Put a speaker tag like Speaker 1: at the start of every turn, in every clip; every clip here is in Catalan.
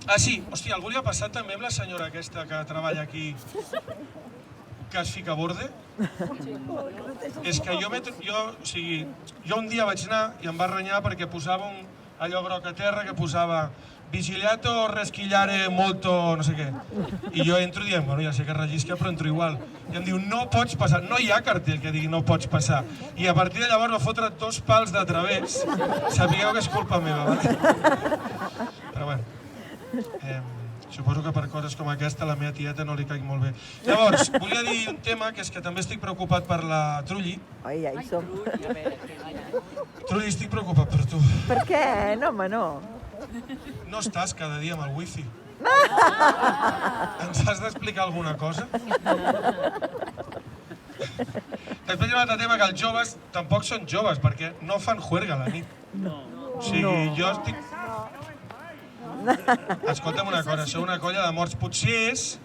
Speaker 1: Ah, sí, hòstia, algú li ha passat també amb la senyora aquesta que treballa aquí, que es fica a borde? És que jo un dia vaig anar i em va renyar perquè posava allò groc a terra que posava vigiliato resquillare molto no sé què. I jo entro dient, bueno, ja sé que rellisca, però entro igual. I em diu, no pots passar. No hi ha cartell que digui no pots passar. I a partir de llavors va fotre 2 pals de través. Sapigueu que és culpa meva, vale? Però bueno, suposo que per coses com aquesta a la meva tieta no li caig molt bé. Llavors, volia dir un tema, que és que també estic preocupat per la Trulli.
Speaker 2: Ai, ja hi som.
Speaker 1: Trulli, estic preocupat per tu.
Speaker 2: Per què? No, home, no.
Speaker 1: No estàs cada dia amb el wifi. Ens has d'explicar alguna cosa? Després hi ha un altre tema, que els joves tampoc són joves, perquè no fan juerga a la nit. O sigui, jo estic... Escolta'm una cosa, sou una colla de morts. Potser és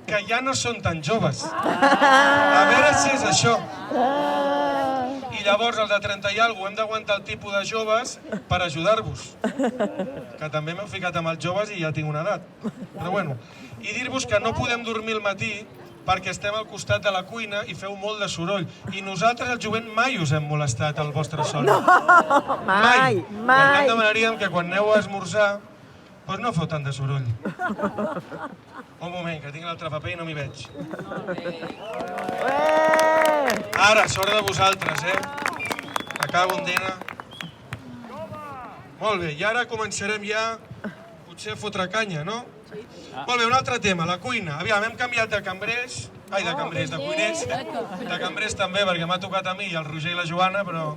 Speaker 1: que ja no són tan joves. A veure si és això. I llavors, els de 30 i alguna cosa, hem d'aguantar el tipus de joves per ajudar-vos. Que també m'heu ficat amb els joves i ja tinc una edat. Però bueno, i dir-vos que no podem dormir al matí perquè estem al costat de la cuina i feu molt de soroll. I nosaltres, el jovent, mai us hem molestat al vostre son.
Speaker 2: No, mai,
Speaker 1: Per tant,
Speaker 2: mai.
Speaker 1: demanaríem que quan aneu a esmorzar, doncs no feu tant de soroll. Un moment, que tinc l'altre paper i no m'hi veig. Ara, sort de vosaltres, Acabo, Ondina. Molt bé, i ara començarem ja, potser a fotre canya, no? Molt bé, un altre tema, la cuina. Aviam, hem canviat de cambrers, de cuiners. De cambrers també, perquè m'ha tocat a mi i el Roger i la Joana, però...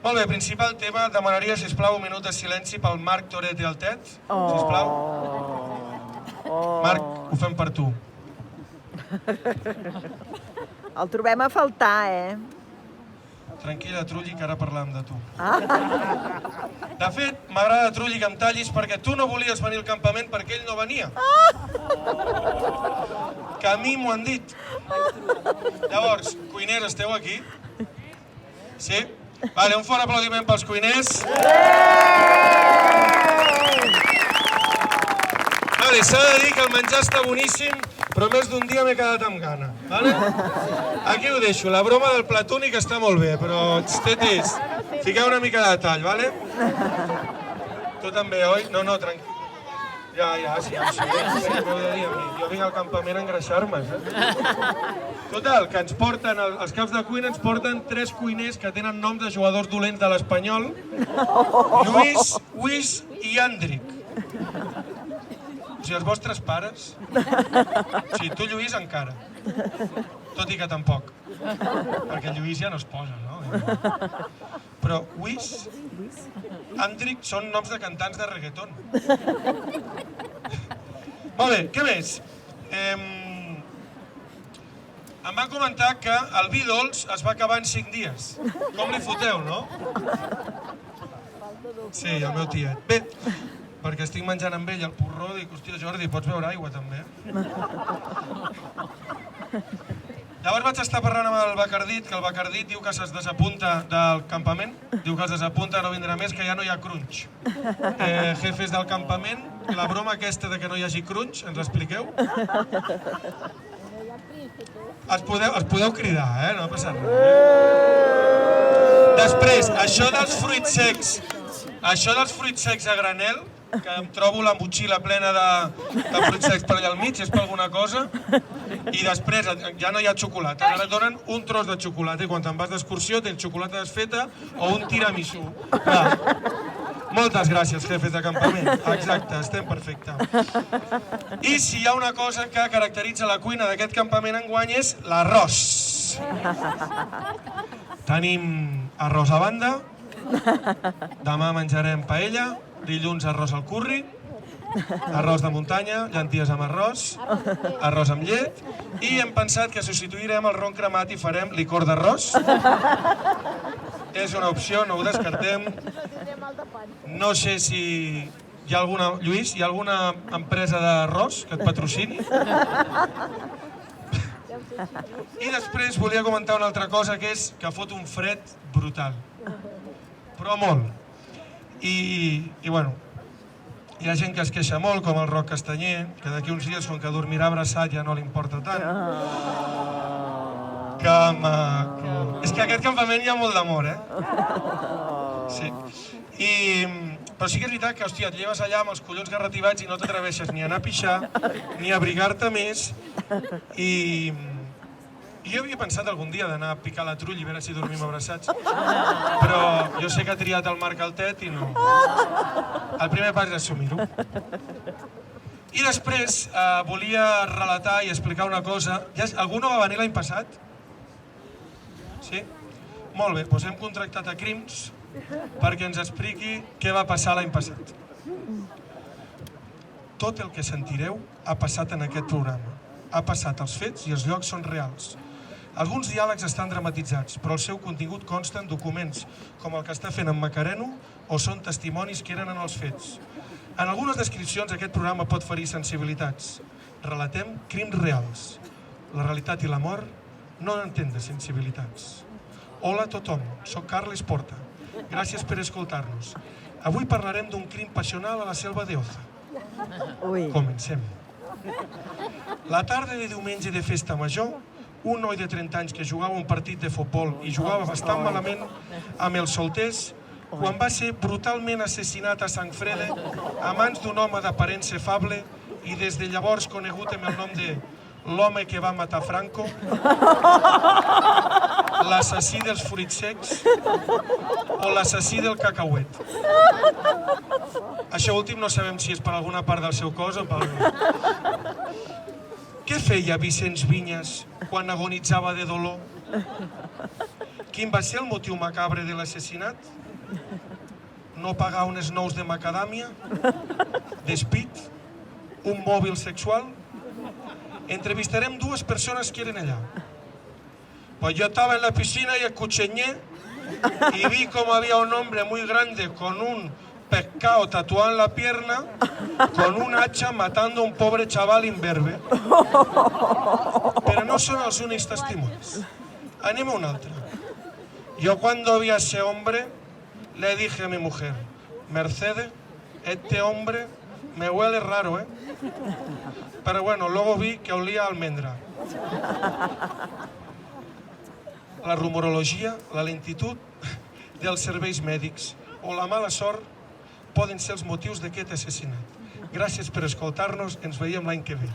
Speaker 1: Molt bé, principal tema, demanaria, sisplau, un minut de silenci pel Marc Toret i el Tet, sisplau. Marc, ho fem per tu.
Speaker 2: El trobem a faltar,
Speaker 1: Tranquil·la, Trulli, que ara parlàvem de tu. De fet, m'agrada, Trulli, que em tallis perquè tu no volies venir al campament perquè ell no venia. Que a mi m'ho han dit. Llavors, cuiners, esteu aquí? Sí? Vale, un fort aplaudiment pels cuiners. Vale, s'ha de dir que el menjar està boníssim, però més d'un dia m'he quedat amb gana. Vale? Aquí ho deixo, la broma del plat únic està molt bé, però tetis, fiqueu una mica de tall, vale? Tu també, oi? No, tranquil. Ja, sí, jo vinc al campament a engreixar-me, Total, que ens porten, els caps de cuina ens porten 3 cuiners que tenen noms de jugadors dolents de l'Espanyol. Lluís, Uís i Àndric. O sigui, els vostres pares. O sigui, tu, Lluís, encara. Tot i que tampoc. Perquè Lluís ja no es posa, no? Però Uís, Àndric són noms de cantants de reggaeton. Molt bé, què més? Em van comentar que el vi dolç es va acabar en 5 dies. Com li foteu, no? Sí, el meu tiet. Bé, perquè estic menjant amb ell el porró, dic, hòstia, Jordi, pots beure aigua, també? Llavors vaig estar parlant amb el Bacardit, que el Bacardit diu que es desapunta del campament, diu que es desapunta, no vindrà més, que ja no hi ha crunch. Jefes del campament, la broma aquesta de que no hi hagi crunch, ens l'expliqueu? Es podeu cridar, no passa res. Després, això dels fruits secs a granel, que em trobo la motxilla plena de fruits secs per allà al mig, és per alguna cosa, i després ja no hi ha xocolata, ara et donen un tros de xocolata i quan te'n vas d'excursió tens xocolata desfeta o un tiramisú. Moltes gràcies, jefes de campament. Exacte, estem perfecte. I si hi ha una cosa que caracteritza la cuina d'aquest campament enguany és l'arròs. Tenim arròs a banda, demà menjarem paella, dilluns arròs al curri, arròs de muntanya, llenties amb arròs amb llet, i hem pensat que substituirem el ron cremat i farem licor d'arròs. És una opció, no ho descartem. No sé si hi ha alguna... Lluís, hi ha alguna empresa d'arròs que et patrocini? I després volia comentar una altra cosa, que és que fot un fred brutal. Però molt. I bueno, Hi ha gent que es queixa molt, com el Roc Castanyer, que d'aquí uns dies, com que dormirà abraçat, ja no li importa tant. Que maco. És que a aquest campament hi ha molt d'amor, Sí. Però sí que és veritat que, hòstia, et lleves allà amb els collons garrativats i no t'atreveixes ni a anar a pixar, ni a abrigar-te més. I jo havia pensat algun dia d'anar a picar la trull i veure si dormim abraçats. Però jo sé que ha triat el Marc Altet i no. El primer pas és assumir-ho. I després volia relatar i explicar una cosa. Algú no va venir l'any passat? Sí? Molt bé, doncs hem contractat a Crims perquè ens expliqui què va passar l'any passat. Tot el que sentireu ha passat en aquest programa. Ha passat, els fets i els llocs són reals. Alguns diàlegs estan dramatitzats, però el seu contingut consta en documents, com el que està fent en Macareno, o són testimonis que eren en els fets. En algunes descripcions aquest programa pot ferir sensibilitats. Relatem crims reals. La realitat i la mort no entén de sensibilitats. Hola a tothom, soc Carles Porta. Gràcies per escoltar-nos. Avui parlarem d'un crim passional a la selva d'Oza. Comencem. La tarda de diumenge de festa major, un noi de 30 anys que jugava un partit de futbol i jugava bastant malament amb els solters, quan va ser brutalment assassinat a Sant Frede a mans d'un home d'aparença afable i des de llavors conegut amb el nom de l'home que va matar Franco, l'assassí dels fruits secs o l'assassí del cacauet. Això últim no sabem si és per alguna part del seu cos o per... Què feia Vicenç Vinyes quan agonitzava de dolor? Quin va ser el motiu macabre de l'assassinat? No pagar unes nous de macadàmia? Despit? Un mòbil sexual? Entrevistarem dues persones que eren allà. Pues yo estaba en la piscina y escuché y vi como había un hombre muy grande con un pescado tatuado en la pierna, con un hacha matando a un pobre chaval imberbe. Pero no son los únicos testimonios. Anem a un altre. Yo cuando vi a ese hombre, le dije a mi mujer, Mercedes, este hombre me huele raro, Pero bueno, luego vi que olía a almendra. La rumorologia, la lentitud dels serveis mèdics o la mala sort poden ser els motius d'aquest assassinat. Gràcies per escoltar-nos, ens veiem l'any que ve.